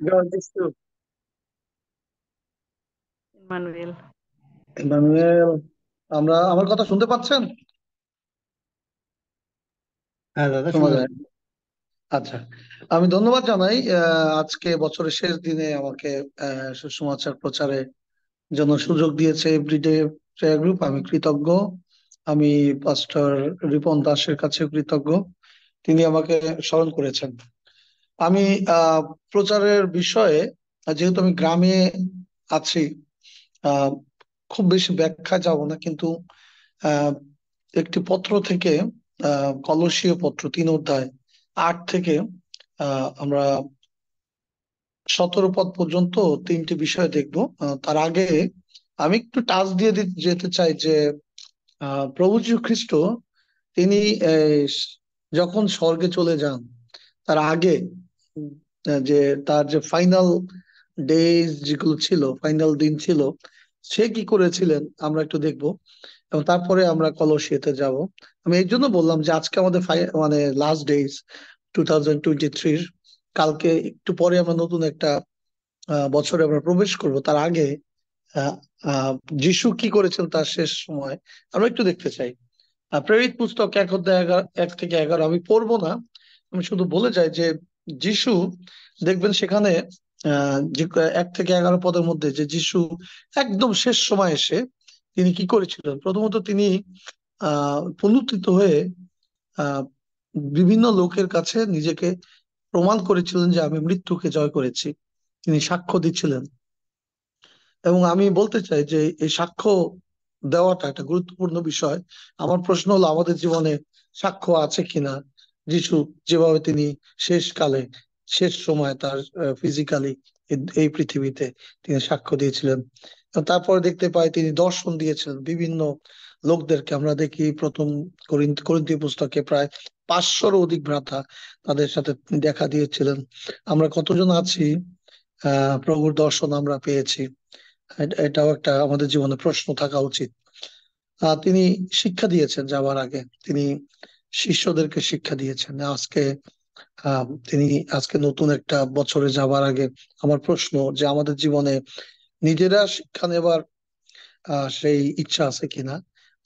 God is true. Emmanuel. Emmanuel, আমার কথা শুনতে পাচ্ছেন? হ্যাঁ দাদা, শোনা শোনা যায়? যাচ্ছে। আচ্ছা, আমি ধন্যবাদ জানাই আজকে বছরের শেষ দিনে আমাকে সুসমাচার প্রচারের জন্য সুযোগ দিয়েছে এভরিডে প্রেয়ার গ্রুপ। আমি কৃতজ্ঞ। আমি পাস্টর রিপন দাসের কাছে কৃতজ্ঞ, তিনি আমাকে স্মরণ করেছেন। আমি প্রচারের বিষয়ে, যেহেতু আমি গ্রামে আছি, আহ খুব বেশি ব্যাখ্যা যাব না, কিন্তু আহ একটি পত্র থেকে, কলসীয় পত্র 3 অধ্যায় 8 থেকে আমরা 17 পদ পর্যন্ত 3টি বিষয় দেখব। তার আগে আমি একটু টাচ দিয়ে যেতে চাই যে প্রভু যীশু খ্রিস্ট তিনি যখন স্বর্গে চলে যান, তার আগে যে তার যে ফাইনাল ডেজ যেগুলো ছিল, ফাইনাল দিন ছিল, সে কি করেছিলেন আমরা একটু দেখবো, এবং তারপরে আমরা কলসিয়াতে যাব। আমি এই জন্য বললাম যে আজকে আমাদের মানে লাস্ট ডেজ 2023। কালকে একটু পরে আমরা নতুন একটা বছরে আমরা প্রবেশ করব। তার আগে আহ আহ যিশু কি করেছেন তার শেষ সময় আমরা একটু দেখতে চাই। প্রেরিত পুস্তক 1 অধ্যায় 1 থেকে 11 আমি পড়বো না, আমি শুধু বলে যাই যে যিশু, দেখবেন সেখানে 1 থেকে 11 পদের মধ্যে যে যিশু একদম শেষ সময় এসে তিনি কি করেছিলেন। প্রথমত তিনি পুনরুত্থিত হয়ে আহ বিভিন্ন লোকের কাছে নিজেকে প্রমাণ করেছিলেন যে আমি মৃত্যুকে জয় করেছি। তিনি সাক্ষ্য দিচ্ছিলেন, এবং আমি বলতে চাই যে এই সাক্ষ্য দেওয়াটা একটা গুরুত্বপূর্ণ বিষয়। আমার প্রশ্ন হলো, আমাদের জীবনে সাক্ষ্য আছে কিনা? যিশু যেভাবে তিনি শেষকালে, শেষ সময় তার ফিজিক্যালি এই পৃথিবীতে তিনি সাক্ষ্য দিয়েছিলেন। তারপরে দেখতে পাই তিনি দর্শন দিয়েছিলেন বিভিন্ন লোকদেরকে। আমরা দেখি প্রথম করিন্থীয় পুস্তকে প্রায় 500-রও অধিক ভ্রাতা, তাদের সাথে তিনি দেখা দিয়েছিলেন। আমরা কতজন আছি প্রভুর দর্শন আমরা পেয়েছি? এটাও একটা আমাদের জীবনে প্রশ্ন থাকা উচিত। তিনি শিক্ষা দিয়েছেন যাওয়ার আগে, তিনি শিষ্যদেরকে শিক্ষা দিয়েছেন। তিনি আজকে নতুন একটা বছরে যাবার আগে আমার প্রশ্ন যে আমাদের জীবনে নিজেরা শিক্ষা নেবার সেই ইচ্ছা আছে কিনা,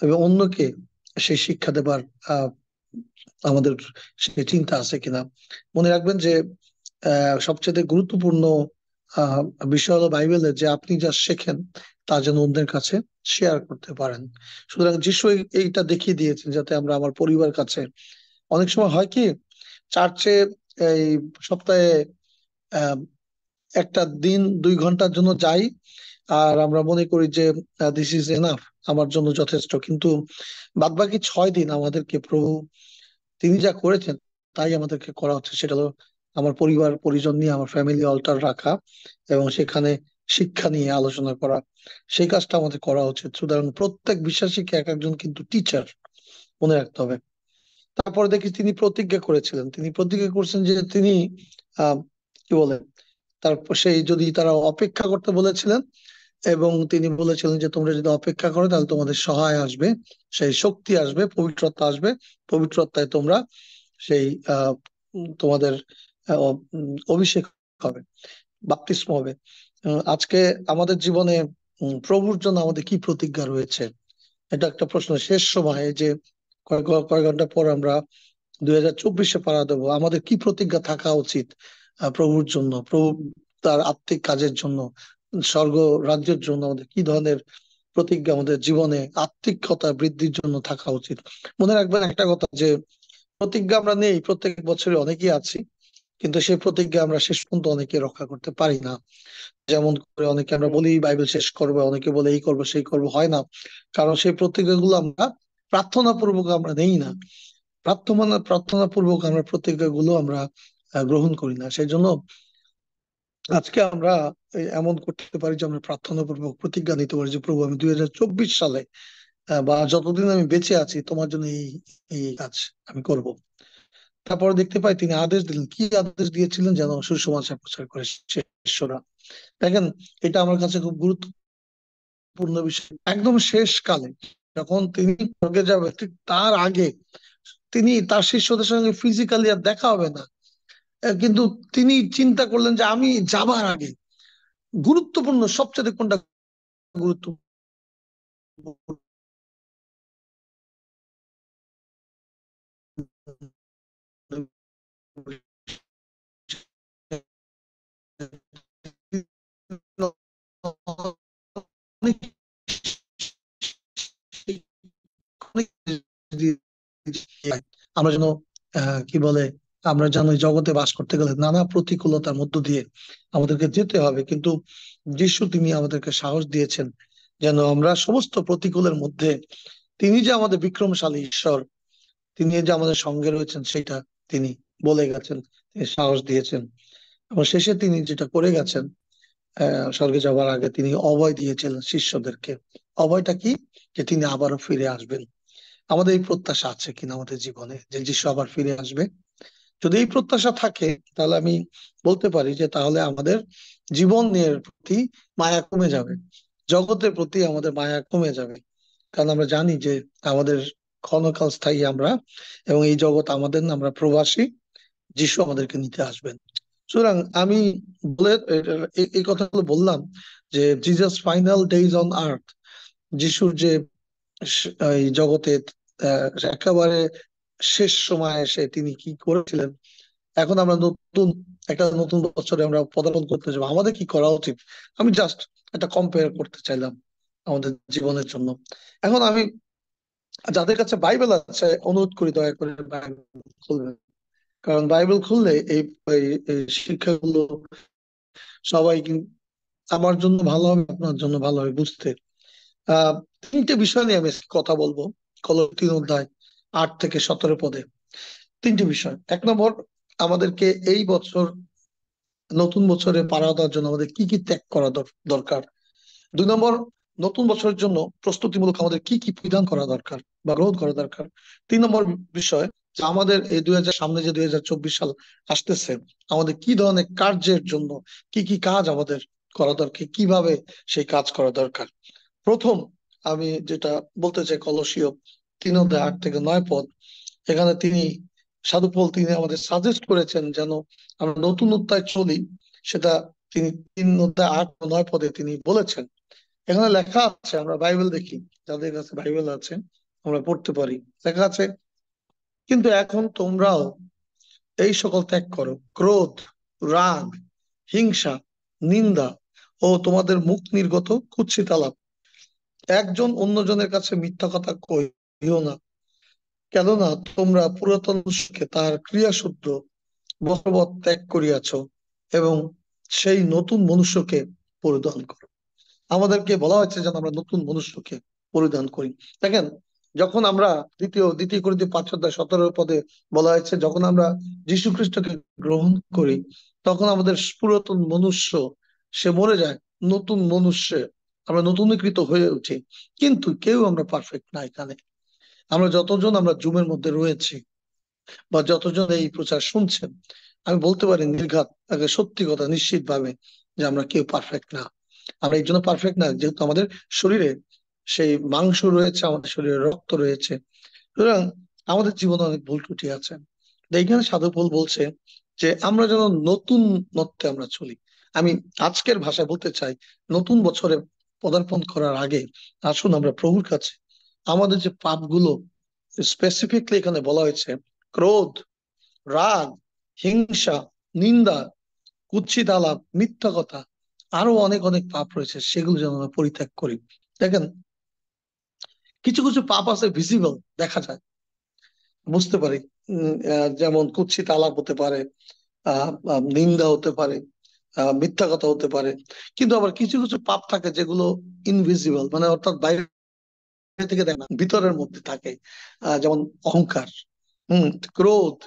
এবং অন্যকে সেই শিক্ষা দেবার আমাদের সেই চিন্তা আছে কিনা। মনে রাখবেন যে সবচেয়ে গুরুত্বপূর্ণ আহ বিষয় হলো বাইবেলের, যে আপনি যা শেখেন তা যেন অন্যের কাছে শেয়ার করতে পারেন। সুতরাং যিশু এইটা দেখিয়ে দিয়েছেন, যাতে আমরা আমার পরিবার কাছে, অনেক সময় হয় কি, চার্চে এই সপ্তাহে আহ একটা দিন 2 ঘন্টার জন্য যাই, আর আমরা মনে করি যে দিস ইজ এনাফ, আমার জন্য যথেষ্ট। কিন্তু বাদবাকি 6 দিন আমাদেরকে প্রভু তিনি যা করেছেন তাই আমাদেরকে করা হচ্ছে। সেটা হলো আমার পরিবার পরিজন নিয়ে আমার ফ্যামিলি অল্টার রাখা, এবং সেখানে শিক্ষা নিয়ে আলোচনা করা। সেই কাজটা আমাদের করা উচিত। সুতরাং প্রত্যেক বিশ্বাসীকে এক একজন কিন্তু টিচার, মনে রাখতে হবে। তারপরে দেখি তিনি প্রতিজ্ঞা করেছিলেন, তিনি প্রতিজ্ঞা করছেন যে তিনি আহ কি বলে, তারপর সেই যদি তারা অপেক্ষা করতে বলেছিলেন, এবং তিনি বলেছিলেন যে তোমরা যদি অপেক্ষা করো তাহলে তোমাদের সহায় আসবে, সেই শক্তি আসবে, পবিত্রতা আসবে, পবিত্রতায় তোমরা সেই তোমাদের অভিষেক হবে, বাপ্তিস্ম হবে। আজকে আমাদের জীবনে প্রভুর জন্য আমাদের কি প্রতিজ্ঞা রয়েছে? এটা একটা প্রশ্ন। শেষ সময়ে যে কয়েক ঘন্টা পর আমরা 2024-এ পাড়া দেবো, আমাদের কি প্রতিজ্ঞা থাকা উচিত প্রভুর জন্য, প্রভু তার আত্মিক কাজের জন্য, স্বর্গ রাজ্যের জন্য আমাদের কি ধরনের প্রতিজ্ঞা আমাদের জীবনে আত্মিকতা বৃদ্ধির জন্য থাকা উচিত? মনে রাখবেন একটা কথা, যে প্রতিজ্ঞা আমরা নেই প্রত্যেক বছরে, অনেকেই আছি, কিন্তু সেই প্রতিজ্ঞা আমরা শেষ পর্যন্ত অনেকে রক্ষা করতে পারি না। যেমন করে অনেকে আমরা বলি বাইবেল শেষ করবো, অনেকে বলে এই করবো সেই করবো, হয় না। কারণ সেই প্রতিজ্ঞাগুলো আমরা প্রার্থনা পূর্বক আমরা নেই না। প্রার্থনা পূর্বক আমরা প্রতিজ্ঞাগুলো আমরা গ্রহণ করি না। সেই জন্য আজকে আমরা এমন করতে পারি যে আমরা প্রার্থনা পূর্বক প্রতিজ্ঞা নিতে পারি যে প্রভু, আমি 2024 সালে বা যতদিন আমি বেঁচে আছি তোমার জন্য এই এই কাজ আমি করব। তারপরে দেখতে পাই তিনি আদেশ দিলেন, কি আদেশ দিয়েছিলেন যেন? সুসমাচার প্রচার করে শিষ্যরা। দেখেন, এটা আমার কাছে খুব গুরুত্বপূর্ণ বিষয়। একদম শেষ কালে যখন তিনি স্বর্গে যাবে, ঠিক তার আগে তিনি তার শিষ্যদের সঙ্গে ফিজিক্যালি আর দেখা হবে না, কিন্তু তিনি চিন্তা করলেন যে আমি যাবার আগে গুরুত্বপূর্ণ সবচেয়ে কোনটা গুরুত্বপূর্ণ আমরা যেন কি বলে, আমরা যেন এই জগতে বাস করতে গেলে নানা প্রতিকূলতার মধ্য দিয়ে আমাদেরকে যেতে হবে, কিন্তু যিশু তিনি আমাদেরকে সাহস দিয়েছেন যেন আমরা সমস্ত প্রতিকূলের মধ্যে তিনি যে আমাদের বিক্রমশালী ঈশ্বর, তিনি যে আমাদের সঙ্গে রয়েছেন সেটা তিনি বলে গেছেন, তিনি সাহস দিয়েছেন। এবং শেষে তিনি যেটা করে গেছেন, স্বর্গে যাওয়ার আগে তিনি অভয় দিয়েছিলেন শিষ্যদেরকে। অভয়টা কি? যে তিনি আবারও ফিরে আসবেন। আমাদের এই প্রত্যাশা আছে কিনা আমাদের জীবনে যে যিশু আবার ফিরে আসবে? যদি এই প্রত্যাশা থাকে তাহলে আমি বলতে পারি যে তাহলে আমাদের জীবনের প্রতি মায়া কমে যাবে, জগতের প্রতি আমাদের মায়া কমে যাবে। কারণ আমরা জানি যে আমাদের ক্ষণকাল স্থায়ী আমরা, এবং এই জগৎ আমাদের না, আমরা প্রবাসী, যিশু আমাদেরকে নিতে আসবেন। সুতরাং আমি বলে এই কথাগুলো বললাম যে Jesus final days on earth, যিশুর যে এই জগতে একেবারে শেষ সময় এসে তিনি কি করেছিলেন, এখন আমরা একটা নতুন বছরে আমরা পদার্পণ করতে যাবো, আমাদের কি করা উচিত? আমি জাস্ট একটা কম্পেয়ার করতে চাইলাম আমাদের জীবনের জন্য। এখন আমি যাদের কাছে বাইবেল আছে অনুরোধ করি দয়া করে বাইবেল খুলবেন, কারণ বাইবেল খুললে এই শিক্ষাগুলো সবাই আমার জন্য ভালো হবে, আপনার জন্য ভালো হবে বুঝতে। তিনটে বিষয় নিয়ে আমি কথা বলবো। কলোসী 3 অধ্যায় 8 থেকে 17 পদে তিনটি বিষয়। 1 নম্বর, আমাদেরকে এই বছর, নতুন বছরে পাড়া দেওয়ার জন্য আমাদের কি কি ত্যাগ করা দরকার। 2 নম্বর, নতুন বছরের জন্য প্রস্তুতিমূলক আমাদের কি কি পরিধান করা দরকার বা গ্রহণ করা দরকার। 3 নম্বর বিষয়, যে আমাদের এই সামনে যে 2024 সাল আসতেছে, আমাদের কি ধরনের কার্যের জন্য কি কি কাজ আমাদের করা দরকার, কিভাবে সেই কাজ করা দরকার। প্রথম, আমি যেটা বলতে চাই, কলসীয় 3 অধ্যায় 8 থেকে 9 পদ, এখানে সাধু পৌল তিনি আমাদের সাজেস্ট করেছেন যেন আমরা নতুন অধ্যায় চলি, সেটা তিনি 3 অধ্যায় 8 ও 9 পদে তিনি বলেছেন। এখানে লেখা আছে, আমরা বাইবেল দেখি, যাদের কাছে বাইবেল আছে আমরা পড়তে পারি। লেখা আছে, কিন্তু এখন তোমরাও এই সকল ত্যাগ করো, ক্রোধ, রাগ, হিংসা, নিন্দা ও তোমাদের মুখ নির্গত কুৎসিত আলাপ। একজন অন্যজনের কাছে মিথ্যা কথা কহিও না, কেননা তোমরা পুরাতন মনুষ্যকে তার ক্রিয়াশুদ্ধ বশবৎ ত্যাগ করিয়াছ এবং সেই নতুন মনুষ্যকে পরিধান করো। আমাদেরকে বলা হয়েছে যেন আমরা নতুন মনুষ্যকে পরিধান করি। দেখেন, যখন আমরা দ্বিতীয় করিন্থীয় 5 অধ্যায় 17 পদে বলা হয়েছে, যখন আমরা যীশু খ্রিস্টকে গ্রহণ করি তখন আমাদের পুরাতন মনুষ্য সে মরে যায়, নতুন মনুষ্যে আমরা নতুনীকৃত হয়ে উঠি। কিন্তু কেউ আমরা পারফেক্ট না এখানে। আমরা যতজন আমরা জুমের মধ্যে রয়েছি বা যতজন এই প্রচার শুনছেন, আমি বলতে পারি নির্ঘাত সত্যি কথা নিশ্চিত ভাবে যে আমরা কেউ পারফেক্ট না। আমরা এই জন্য পারফেক্ট না যেহেতু আমাদের শরীরে সেই মাংস রয়েছে, আমাদের শরীরে রক্ত রয়েছে, সুতরাং আমাদের জীবনে অনেক ভুল ত্রুটি আছে। এইখানে সাধু পৌল বলছে যে আমরা যেন নতুন নত্বে আমরা চলি। আমি আজকের ভাষায় বলতে চাই, নতুন বছরে পদার্পণ করার আগে আসুন আমরা প্রভুর কাছে আমাদের যে পাপগুলো স্পেসিফিকলি এখানে বলা হয়েছে, ক্রোধ, রাগ, হিংসা, নিন্দা, কুৎসিত আলাপ, মিথ্যা কথা, আরো অনেক অনেক পাপ রয়েছে, সেগুলো যেন আমরা পরিত্যাগ করি। দেখেন, কিছু কিছু পাপ আছে ভিজিবল, দেখা যায়, বুঝতে পারি। যেমন কুৎসিত আলাপ হতে পারে, নিন্দা হতে পারে, মিথ্যা কথা হতে পারে। কিন্তু আবার কিছু কিছু পাপ থাকে যেগুলো ইনভিজিবল, মানে অর্থাৎ বাইরে থেকে দেখে না, ভিতরের মধ্যে থাকে। যেমন অহংকার, ক্রোধ,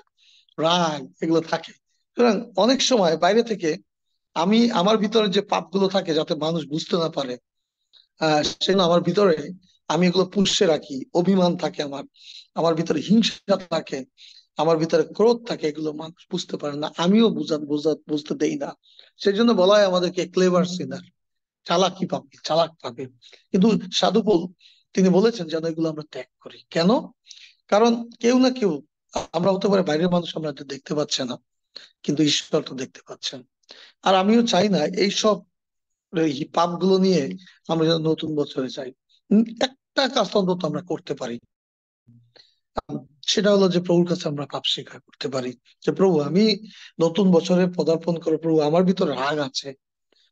রাগ, এগুলো থাকে। সুতরাং অনেক সময় বাইরে থেকে আমার ভিতরে যে পাপগুলো থাকে যাতে মানুষ বুঝতে না পারে, সেজন্য আমার ভিতরে আমি এগুলো পুষে রাখি। অভিমান থাকে আমার, আমার ভিতরে হিংসা থাকে, আমার ভিতরে ক্রোধ থাকে, এগুলো মানুষ বুঝতে পারে না, আমিও বুঝতে দেই না। সেই জন্য বলা হয় আমাদেরকে ক্লেভার সিনার, চালাক পাবে। কিন্তু সাধু পৌল তিনি বলেছেন যেন এগুলো আমরা ত্যাগ করি। কেন? কারণ কেউ না কেউ, আমরা হতে পারে বাইরের মানুষ আমরা দেখতে পাচ্ছে না, কিন্তু ঈশ্বর তো দেখতে পাচ্ছেন। আর আমিও চাই না এইসব এই পাপগুলো নিয়ে আমরা যেন নতুন বছরে যাই। একটা কাজ অন্তত আমরা করতে পারি, সেটা হলো যে প্রভুর কাছে আমরা পাপ স্বীকার করতে পারি যে প্রভু, আমি নতুন বছরে পদার্পণ করে, প্রভু আমার ভিতরে রাগ আছে,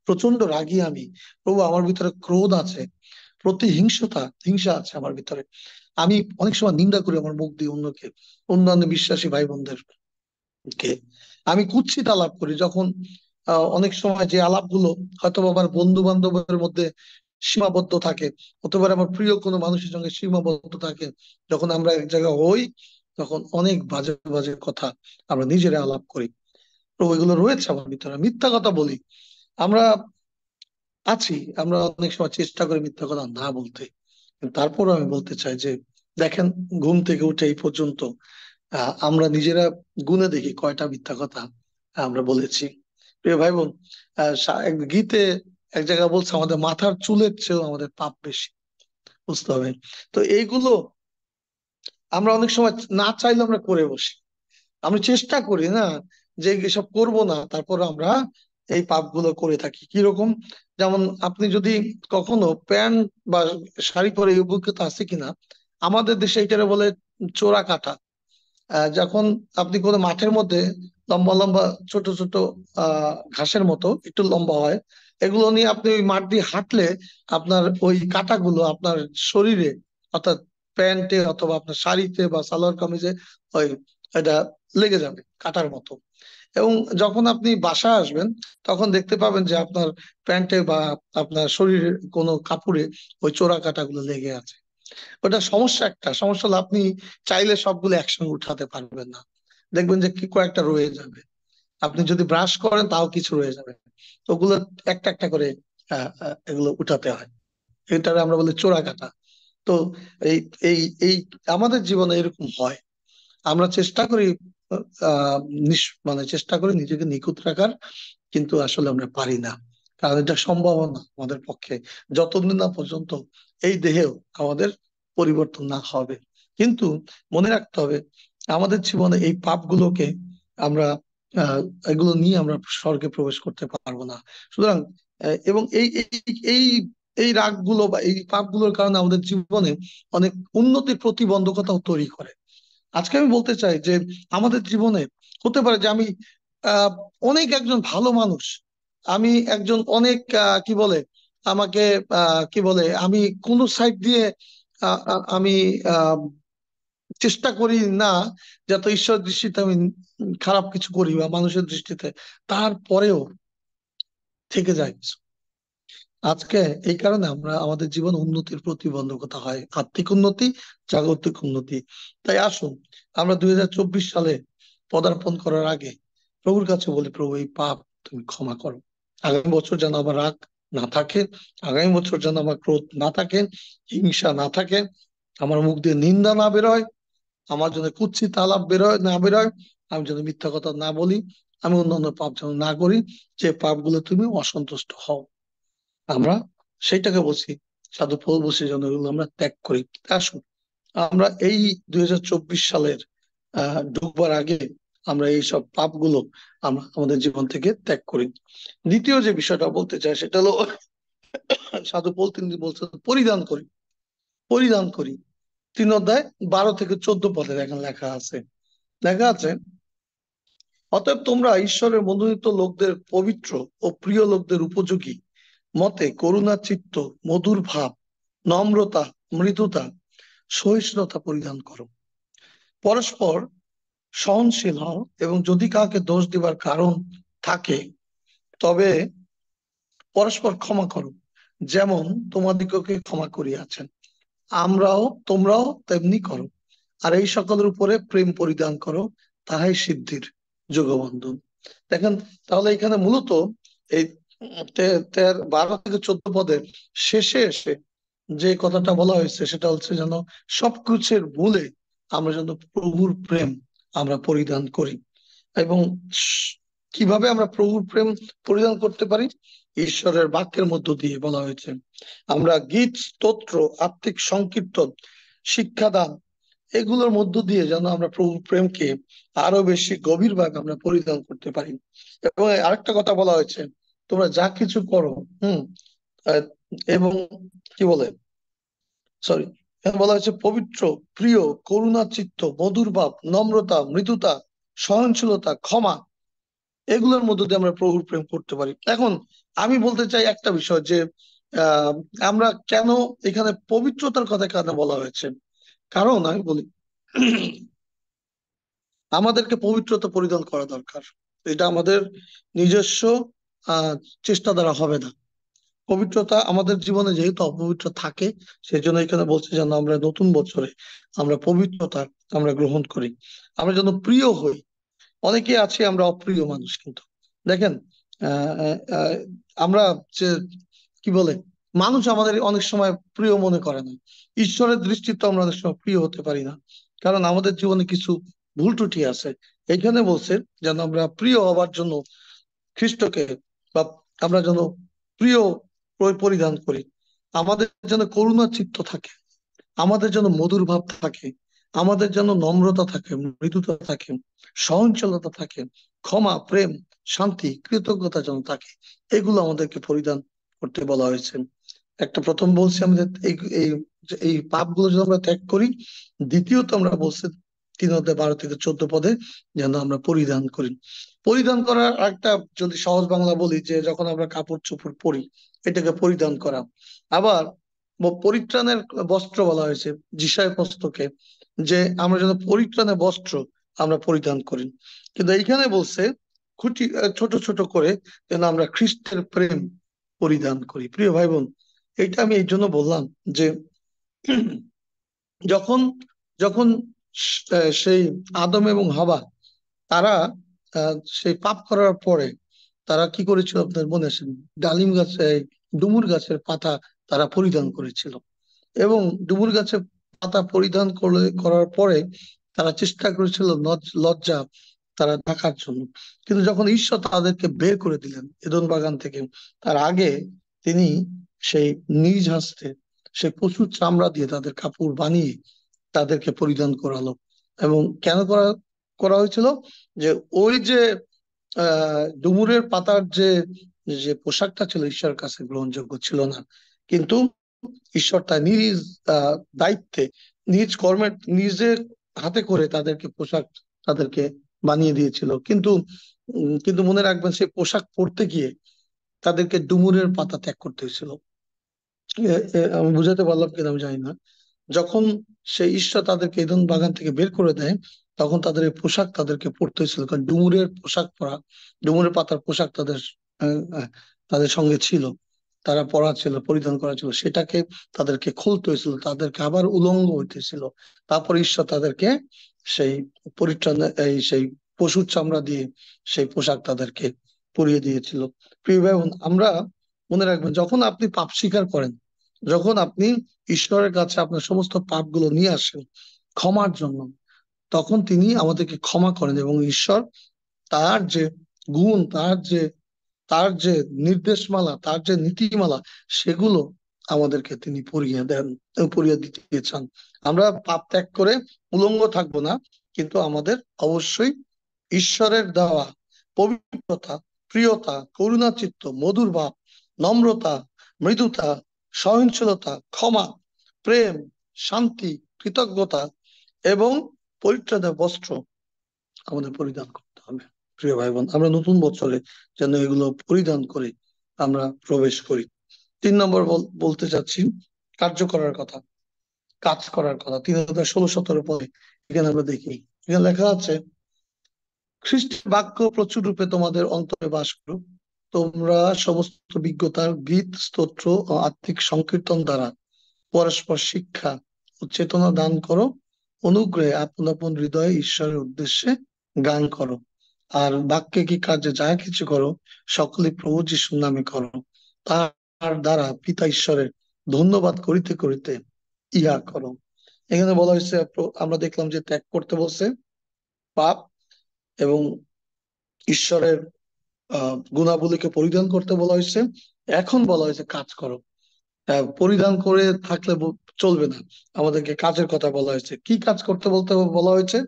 প্রচন্ড রাগী আমি। প্রভু আমার ভিতরে ক্রোধ আছে, হিংসা আছে আমার ভিতরে। আমি অনেক সময় নিন্দা করি আমার মুখ দিয়ে অন্যকে, অন্যান্য বিশ্বাসী ভাই বোনদেরকে। আমি কুৎসিত আলাপ করি যখন অনেক সময় যে আলাপগুলো হয়তো আমার বন্ধু বান্ধবের মধ্যে সীমাবদ্ধ থাকে, অথবা আমার প্রিয় কোনো মানুষের সঙ্গে সীমাবদ্ধ থাকে, যখন আমরা এক জায়গায় হই তখন অনেক বাজে বাজে কথা আমরা নিজেরা আলাপ করি। তো ওইগুলো রয়েছে আমার ভিতরে, মিথ্যা কথা বলি আমরা, আছি। আমরা অনেক সময় চেষ্টা করি মিথ্যা কথা না বলতে, কিন্তু তারপরও আমি বলতে চাই যে দেখেন, ঘুম থেকে উঠে এই পর্যন্ত আমরা নিজেরা গুণে দেখি কয়টা মিথ্যা কথা আমরা বলেছি। প্রিয় ভাই বোন, এক গীতে এক জায়গায় বলছে আমাদের মাথার চুলের চেয়েও আমাদের পাপ বেশি, বুঝতে হবে। তো এইগুলো আমরা অনেক সময় না চাইলে আমরা করে বসি, আমরা চেষ্টা করি না যে এসব করব না, তারপর আমরা এই পাপগুলো করে থাকি। কিরকম? যেমন আপনি যদি কখনো প্যান্ট বা শাড়ি পরে, এই অভিজ্ঞতা আছে কিনা, আমাদের দেশে এটারে বলে চোরা কাটা। যখন আপনি কোনো মাঠের মধ্যে লম্বা লম্বা ছোট ছোট ঘাসের মতো একটু লম্বা হয়, এগুলো নিয়ে আপনি ওই মাঠ দিয়ে হাঁটলে আপনার ওই কাঁটাগুলো আপনার শরীরে, অর্থাৎ প্যান্টে অথবা আপনার শাড়িতে বা সালোয়ার কামিজে ওই এটা লেগে যাবে কাঁটার মতো। এবং যখন আপনি বাসায় আসবেন তখন দেখতে পাবেন যে আপনার প্যান্টে বা আপনার শরীরের কোনো কাপড়ে ওই চোরা কাঁটাগুলো লেগে আছে। ওটা সমস্যা। একটা সমস্যা হলো আপনি চাইলে সবগুলো একসঙ্গে উঠাতে পারবেন না, দেখবেন যে কি কয়েকটা রয়ে যাবে। আপনি যদি ব্রাশ করেন তাও কিছু রয়ে যাবে। তো ওগুলো একটা একটা করে এগুলো উঠাতে হয়। এটারে আমরা বলি চোরা কাটা। তো এই এই এই আমাদের জীবনে এরকম হয়। আমরা চেষ্টা করি আহ মানে চেষ্টা করি নিজেকে নিখুঁত রাখার, কিন্তু আসলে আমরা পারি না, কারণ এটা সম্ভব না আমাদের পক্ষে, যতদিন না পর্যন্ত এই দেহেও আমাদের পরিবর্তন না হবে। কিন্তু মনে রাখতে হবে, আমাদের জীবনে এই পাপগুলোকে আমরা আহ এগুলো নিয়ে আমরা স্বর্গে প্রবেশ করতে পারবো না। সুতরাং এবং এই এই এই এই রাগগুলো বা এই পাপগুলোর কারণে আমাদের জীবনে অনেক উন্নতির প্রতিবন্ধকতাও তৈরি করে। আজকে আমি বলতে চাই যে আমাদের জীবনে হতে পারে যে আমি আহ অনেক একজন ভালো মানুষ, আমি একজন অনেক কি বলে আমাকে কি বলে, আমি কোন সাইড দিয়ে আমি আহ চেষ্টা করি না যাতে ঈশ্বর দৃষ্টিতে আমি খারাপ কিছু করি বা মানুষের দৃষ্টিতে, তারপরেও থেকে যায় কিছু। আজকে এই কারণে আমরা আমাদের জীবন উন্নতির প্রতিবন্ধকতা হয়, আর্থিক উন্নতি, জাগতিক উন্নতি। তাই আসুন আমরা 2024 সালে পদার্পণ করার আগে প্রভুর কাছে বলি, প্রভু এই পাপ তুমি ক্ষমা করো। আগামী বছর যেন আমার রাগ না থাকে, আগামী বছর যেন আমার ক্রোধ না থাকে, হিংসা না থাকে, আমার মুখ দিয়ে নিন্দা না বেরোয়, আমার জন্য কুৎসিত আলাপ না বেরোয়, আমি যেন মিথ্যা কথা না বলি, আমি অন্যান্য পাপ যেন না করি, যে পাপগুলো তুমি অসন্তুষ্ট হও। আমরা সেইটাকে বলছি, সাধু পৌল বলছি যেন এগুলো আমরা ত্যাগ করি। আসুন আমরা এই 2024 সালের ঢুকবার আগে আমরা এই সব পাপগুলো আমরা আমাদের জীবন থেকে ত্যাগ করি। দ্বিতীয় যে বিষয়টা বলতে চাই সেটা হলো, সাধু পৌল তিনি বলছেন পরিধান করি। 3 অধ্যায় 12 থেকে 14 পদে এখন লেখা আছে, অতএব তোমরা ঈশ্বরের মনোনীত লোকদের, পবিত্র ও প্রিয় লোকদের উপযোগী মতে করুণা চিত্ত, মধুর ভাব, নম্রতা, মৃদুতা, সহিষ্ণুতা পরিধান করো। পরস্পর সহনশীল হও, এবং যদি কাউকে দোষ দিবার কারণ থাকে তবে পরস্পর ক্ষমা করো, যেমন তোমাদিগকে ক্ষমা করিয়াছেন তোমরাও তেমনি করো। আর এই সকলের উপরে প্রেম পরিধান করো, তাহাই সিদ্ধির যোগবন্ধন। দেখেন, তাহলে এখানে মূলত এই 12 থেকে 14 পদের শেষে এসে যে কথাটা বলা হয়েছে সেটা হচ্ছে যেন সবকিছুর মূলে আমরা যেন প্রভুর প্রেম আমরা পরিধান করি। এবং কিভাবে আমরা প্রভুর প্রেম পরিধান করতে পারি? ঈশ্বরের বাক্যের মধ্য দিয়ে বলা হয়েছে। আমরা গীত, স্তোত্র, আত্মিক সংকীর্তন, শিক্ষাদান এগুলোর মধ্য দিয়ে যেন আমরা প্রভু প্রেমকে আরো বেশি গভীরভাবে আমরা পরিধান করতে পারি। এবং আরেকটা কথা বলা হয়েছে, তোমরা যা কিছু করো, আহ, এবং কি বলে, সরি, বলা হয়েছে পবিত্র, প্রিয়, করুণা চিত্ত, মধুর ভাব, নম্রতা, মৃদুতা, সহনশীলতা, ক্ষমা, এগুলোর মধ্য দিয়ে আমরা প্রভুর প্রেম করতে পারি। এখন আমি বলতে চাই একটা বিষয় যে আহ আমরা কেন এখানে পবিত্রতার কথা কেন বলা হয়েছে, কারণ আমি বলি আমাদেরকে পবিত্রতা পরিধান করা দরকার। এটা আমাদের নিজস্ব আহ চেষ্টা দ্বারা হবে না। পবিত্রতা আমাদের জীবনে যেহেতু অপবিত্র থাকে, সেই জন্য এখানে বলছে যেন আমরা নতুন বছরে আমরা পবিত্রতা আমরা গ্রহণ করি, আমরা যেন প্রিয় হই। অনেকে আছে আমরা অপ্রিয় মানুষ, কিন্তু দেখেন আহ আহ, আহ, আমরা যে কি বলে, মানুষ আমাদের অনেক সময় প্রিয় মনে করে না। ঈশ্বরের দৃষ্টিতে আমরা অনেক সময় প্রিয় হতে পারি না, কারণ আমাদের জীবনে কিছু ভুল ত্রুটি আছে। এখানে বলছে যেন আমরা প্রিয় হবার জন্য খ্রিস্টকে, বা আমরা যেন প্রিয় পরিধান করি। আমাদের যেন করুণা চিত্ত থাকে, আমাদের যেন মধুর ভাব থাকে, আমাদের যেন নম্রতা থাকে, মৃদুতা থাকে, সহনশীলতা থাকে, ক্ষমা, প্রেম, শান্তি, কৃতজ্ঞতা যেন থাকে। এগুলো আমাদেরকে পরিধান করতে বলা হয়েছে। একটা প্রথম বলছি আমাদের এই পাপগুলো যেন আমরা ত্যাগ করি। দ্বিতীয়ত আমরা বলছি 3:12-14 যেন আমরা পরিধান করি। পরিধান করার একটা যদি সহজ বাংলা বলি, যে যখন আমরা কাপড় চোপড় পরি, এটাকে পরিধান করা। আবার পরিত্রাণের বস্ত্র বলা হয়েছে যিশায় পুস্তকে, যে আমরা যেন পরিত্রাণের বস্ত্র আমরা পরিধান করি। কিন্তু এইখানে বলছে খুঁটি ছোট ছোট করে যেন আমরা খ্রিস্টের প্রেম পরিধান করি। প্রিয় ভাই বোন, এটা আমি এই জন্য বললাম যে যখন যখন সেই আদম এবং হাওয়া তারা সেই পাপ করার পরে তারা কি করেছিল আপনার মনে আছে? ডালিম গাছে, ডুমুর গাছের পাতা তারা পরিধান করেছিল, এবং ডুমুর গাছের পাতা পরিধান করার পরে তারা চেষ্টা করেছিল লজ্জা তারা ঢাকার জন্য। কিন্তু যখন ঈশ্বর তাদেরকে বের করে দিলেন এদন বাগান থেকে, তার আগে তিনি সেই নিজ হস্তে সেই পশুর চামড়া দিয়ে তাদের কাপড় বানিয়ে তাদেরকে পরিধান করালো। এবং কেন করা করা হয়েছিল? যে ওই যে ডুমুরের পাতার যে যে পোশাকটা ছিল ঈশ্বরের কাছে গ্রহণযোগ্য ছিল না, কিন্তু ঈশ্বর তার নিজ দায়িত্বে, নিজ কর্মের নিজে হাতে করে তাদেরকে পোশাক তাদেরকে বানিয়ে দিয়েছিল। কিন্তু মনে রাখবেন, সেই পোশাক পরতে গিয়ে তাদেরকে ডুমুরের পাতা ত্যাগ করতে হয়েছিল। আমি বুঝাতে পারলাম কিনা আমি জানি না। যখন সেই ঈশ্বর তাদেরকে এদেন বাগান থেকে বের করে দেয়, তখন তাদের এই পোশাক তাদেরকে পরতে হয়েছিল, কারণ ডুমুরের পোশাক পরা, ডুমুরের পাতার পোশাক তাদের তাদের সঙ্গে ছিল, তারা পরা ছিল, পরিধান করা ছিল, সেটাকে তাদেরকে খুলতে হয়েছিল, তাদেরকে আবার উলঙ্গ হইতেছিল। তারপর ঈশ্বর তাদেরকে সেই পরিত্রাণ সেই পশুর চামড়া দিয়ে সেই পোশাক তাদেরকে পরিয়ে দিয়েছিল। প্রিয় ভাই বোন, আমরা মনে রাখবেন, যখন আপনি পাপ স্বীকার করেন, যখন আপনি ঈশ্বরের কাছে আপনার সমস্ত পাপগুলো নিয়ে আসেন ক্ষমার জন্য, তখন তিনি আমাদেরকে ক্ষমা করেন, এবং ঈশ্বর তার যে গুণ, তার যে নির্দেশমালা, তার যে নীতিমালা, সেগুলো আমাদেরকে তিনি পড়িয়ে দেন, পড়িয়ে দিতে চান। আমরা পাপ ত্যাগ করে উলঙ্গ থাকবো না, কিন্তু আমাদের অবশ্যই ঈশ্বরের দেওয়া পবিত্রতা, প্রিয়তা, করুণা চিত্ত, মধুর ভাব, নম্রতা, মৃদুতা, সহনশীলতা, ক্ষমা, প্রেম, শান্তি, কৃতজ্ঞতা এবং পরিত্রাণের বস্ত্র আমাদের পরিধান করতে হবে। প্রিয় ভাই বোন, আমরা নতুন বছরে যেন এগুলো পরিধান করে আমরা প্রবেশ করি। 3 নম্বর বলতে চাচ্ছি কার্য করার কথা, কাজ করার কথা। 3:16-17 পরে এখানে আমরা দেখি, এখানে লেখা আছে, খ্রিস্টের বাক্য প্রচুর রূপে তোমাদের অন্তরে বাস করুক। তোমরা সমস্ত বিজ্ঞতার গীত, স্তোত্র ও আত্মিক সংকীর্তন দ্বারা পরস্পর শিক্ষা ও চেতনা দান করো। অনুগ্রহে আপন আপন হৃদয়ে ঈশ্বরের উদ্দেশ্যে গান করো। আর বাক্যে কি কাজে যা কিছু করো, সকলে প্রভু যিশুর নামে করো। তার দ্বারা পিতা ঈশ্বরের ধন্যবাদ করিতে করিতে ইহা করো। এখানে বলা হয়েছে, আমরা দেখলাম যে ত্যাগ করতে বলছে পাপ, এবং ঈশ্বরের গুণাবলীকে পরিধান করতে বলা হয়েছে। এখন বলা হয়েছে কাজ করো। পরিধান করে থাকলে চলবে না। আমাদেরকে কাজের কথা বলা হয়েছে। কি কাজ করতে বলতে বলা হয়েছে?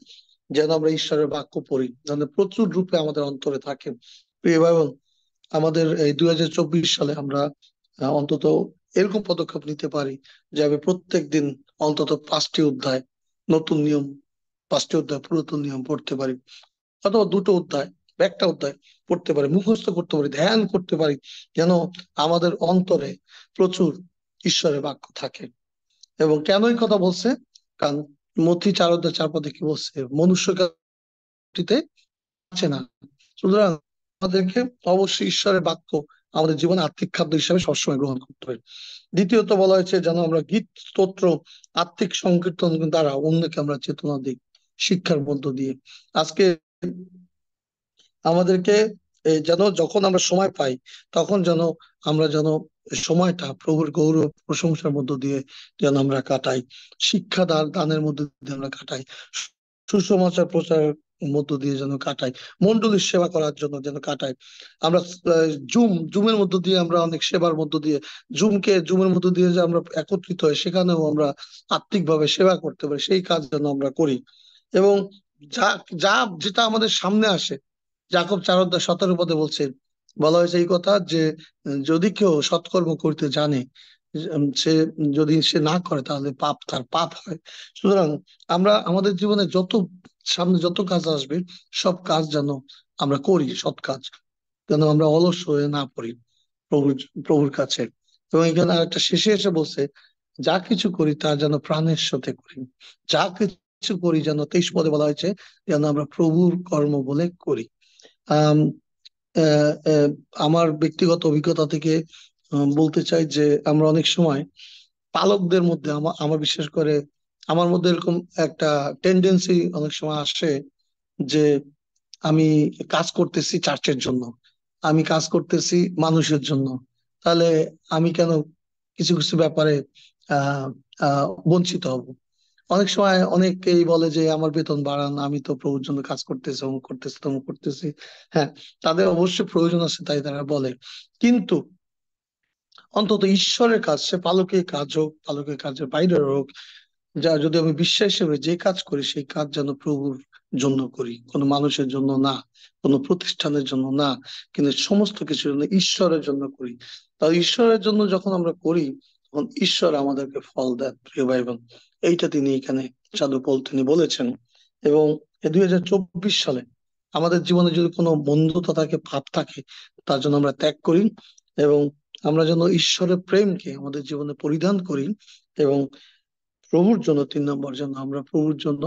যেন আমরা ঈশ্বরের বাক্য পড়ি, যেন প্রচুর রূপে আমাদের অন্তরে থাকে। প্রিয় ভাই বোন, আমাদের এই 2024 সালে আমরা অন্তত এরকম পদক্ষেপ নিতে পারি যে আমি প্রত্যেক দিন অন্তত 5টি অধ্যায় নতুন নিয়ম, 5টি অধ্যায় পুরাতন নিয়ম পড়তে পারি, অথবা 2টো অধ্যায় বা একটা অধ্যায় পড়তে পারি, মুখস্থ করতে পারি, ধ্যান করতে পারি, যেন আমাদের অন্তরে প্রচুর ঈশ্বরের বাক্য থাকে। এবং কেন এই কথা বলছে? কারণ মথি 4 অধ্যায় 4 পদে কি বলছে? মনুষ্য জাতিতে আছে না। সুতরাং আমাদেরকে অবশ্যই ঈশ্বরের বাক্য আমাদের জীবনে আত্মিক খাদ্য হিসাবে সবসময় গ্রহণ করতে হবে। দ্বিতীয়ত বলা হয়েছে যেন আমরা গীত, স্তোত্র, আত্মিক সংকীর্তন দ্বারা অন্যকে আমরা চেতনা দিই, শিক্ষার মধ্য দিয়ে। আজকে আমাদেরকে যেন যখন আমরা সময় পাই, তখন যেন আমরা যেন সময়টা প্রভুর গৌরব প্রশংসার মধ্য দিয়ে যেন আমরা কাটাই, শিক্ষা দানের মধ্য দিয়ে আমরা কাটাই, সুসমাচার প্রচারের মধ্য দিয়ে যেন কাটাই, মন্ডলীর সেবা করার জন্য যেন কাটাই। আমরা জুমের মধ্য দিয়ে আমরা অনেক সেবার মধ্য দিয়ে জুমের মধ্য দিয়ে যে আমরা একত্রিত হই, সেখানেও আমরা আত্মিক ভাবে সেবা করতে পারি, সেই কাজ যেন আমরা করি। এবং যা যা যেটা আমাদের সামনে আসে, যাকব 4 অধ্যায় 17 পদে বলছে, বলা হয়েছে এই কথা যে যদি কেউ সৎকর্ম করতে জানে, সে যদি সে না করে তাহলে তার পাপ হয়। সুতরাং আমরা আমাদের জীবনে সামনে যত কাজ আসবে, সব কাজ যেন আমরা করি, সৎ কাজ যেন আমরা অলস হয়ে না পড়ি প্রভুর প্রভুর কাছে। এবং এখানে আরেকটা শেষে এসে বলছে, যা কিছু করি তা যেন প্রাণের সাথে করি। যা কিছু করি যেন, 23 পদে বলা হয়েছে, যেন আমরা প্রভুর কর্ম বলে করি। আম, আহ, আহ, আমার ব্যক্তিগত অভিজ্ঞতা থেকে বলতে চাই যে আমরা অনেক সময় পালকদের মধ্যে, আমার বিশেষ করে আমার মধ্যে এরকম একটা টেন্ডেন্সি অনেক সময় আসে যে আমি কাজ করতেছি চার্চের জন্য, আমি কাজ করতেছি মানুষের জন্য, তাহলে আমি কেন কিছু কিছু ব্যাপারে আহ বঞ্চিত হব? অনেক সময় অনেকেই বলে যে আমার বেতন বাড়ান, আমি তো প্রভুর জন্য কাজ করতেছি, অমুক করতেছি, তমুক করতেছি। হ্যাঁ, তাদের অবশ্যই প্রয়োজন আছে, তাই তারা বলে। কিন্তু অন্তত ঈশ্বরের কাজ, সে পালকের কাজ হোক, পালকের কাজের বাইরে হোক, যা যদি আমি বিশ্বাস হিসেবে যে কাজ করি, সেই কাজ যেন প্রভুর জন্য করি, কোনো মানুষের জন্য না, কোনো প্রতিষ্ঠানের জন্য না, কিন্তু সমস্ত কিছুর জন্য, ঈশ্বরের জন্য করি। তাই ঈশ্বরের জন্য যখন আমরা করি, তখন ঈশ্বর আমাদেরকে ফল দেন। প্রিয় ভাই বোন, এইটা তিনি এখানে সাধু পল তিনি বলেছেন। এবং এই 2024 সালে আমাদের জীবনে যদি কোনো বন্ধুতা থাকে, ভাব থাকে, তার জন্য আমরা ত্যাগ করি। এবং আমরা যেন ঈশ্বরের প্রেমকে আমাদের জীবনে পরিধান করি। এবং প্রভুর জন্য, 3 নম্বর, যেন আমরা প্রভুর জন্য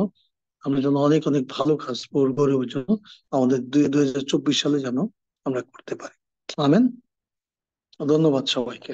আমরা যেন অনেক অনেক ভালো কাজ প্রভুর গৌরবের জন্য আমাদের 2024 সালে যেন আমরা করতে পারি। আমেন। ধন্যবাদ সবাইকে।